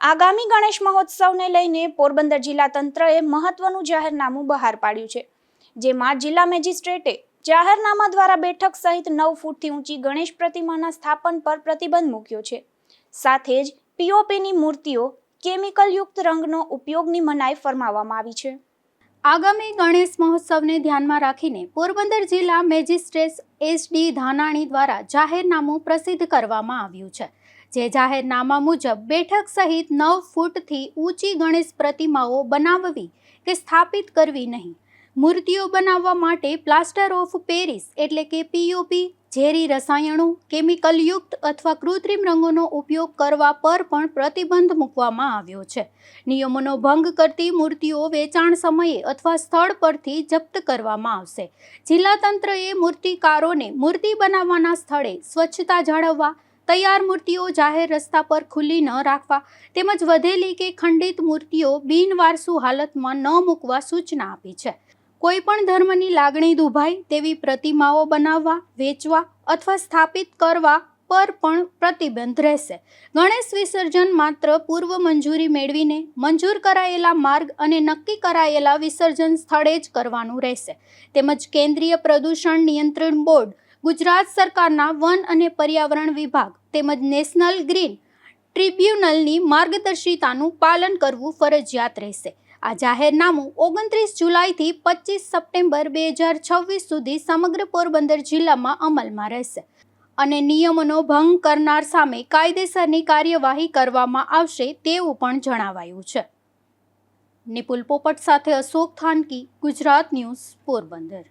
આગામી ગણેશ મહોત્સવને લઈને પોરબંદર જિલ્લા તંત્રએ મહત્વનું જાહેરનામું બહાર પાડ્યું છે, જેમાં જિલ્લા મેજિસ્ટ્રેટે જાહેરનામા દ્વારા બેઠક સહિત 9 ફૂટથી ઊંચી ગણેશ પ્રતિમાના સ્થાપન પર પ્રતિબંધ મૂક્યો છે. સાથે જ પીઓપીની મૂર્તિઓ કેમિકલયુક્ત રંગનો ઉપયોગની મનાઈ ફરમાવવામાં આવી છે. આગામી ગણેશ મહોત્સવને ધ્યાનમાં રાખીને પોરબંદર જિલ્લા મેજિસ્ટ્રેટ SD ધાનાણી દ્વારા જાહેરનામું પ્રસિદ્ધ કરવામાં આવ્યું છે. જે જાહેરનામા મુજબ બેઠક સહિત 9 ફૂટથી ઊંચી ગણેશ પ્રતિમાઓ બનાવવી કે સ્થાપિત કરવી નહીં. મૂર્તિઓ બનાવવા માટે પ્લાસ્ટર ઓફ પેરિસ એટલે કે POP, ઝેરી રસાયણો, કેમિકલયુક્ત અથવા કૃત્રિમ રંગોનો ઉપયોગ કરવા પર પણ પ્રતિબંધ મૂકવામાં આવ્યો છે. નિયમોનો ભંગ કરતી મૂર્તિઓ વેચાણ સમયે અથવા સ્થળ પરથી જપ્ત કરવામાં આવશે. જિલ્લા તંત્રએ મૂર્તિકારોને મૂર્તિ બનાવવાના સ્થળે સ્વચ્છતા જાળવવા, તૈયાર મૂર્તિઓ જાહેર રસ્તા પર ખુલ્લી ન રાખવા તેમજ વધેલી કે ખંડિત મૂર્તિઓ બિનવારસુ હાલતમાં ન મૂકવા સૂચના આપી છે. કોઈ પણ ધર્મની લાગણી દુભાય તેવી પ્રતિમાઓ બનાવવા, વેચવા અથવા સ્થાપિત કરવા પર પણ પ્રતિબંધ રહેશે. ગણેશ વિસર્જન માત્ર પૂર્વ મંજૂરી મેળવીને મંજૂર કરાયેલા માર્ગ અને નક્કી કરાયેલા વિસર્જન સ્થળે જ કરવાનું રહેશે. તેમજ કેન્દ્રીય પ્રદૂષણ નિયંત્રણ બોર્ડ, ગુજરાત સરકારના વન અને પર્યાવરણ વિભાગ તેમજ નેશનલ ગ્રીન ટ્રિબ્યુનલની માર્ગદર્શિતાનું પાલન કરવું ફરજિયાત રહેશે. આ જાહેરનામું 29 જુલાઈથી 25 સપ્ટેમ્બર 2026 સુધી સમગ્ર પોરબંદર જિલ્લામાં અમલમાં રહેશે અને નિયમોનો ભંગ કરનાર સામે કાયદેસરની કાર્યવાહી કરવામાં આવશે તેવું પણ જણાવાયું છે. નિપુલ પોપટ સાથે અશોક થાનકી, ગુજરાત ન્યૂઝ, પોરબંદર.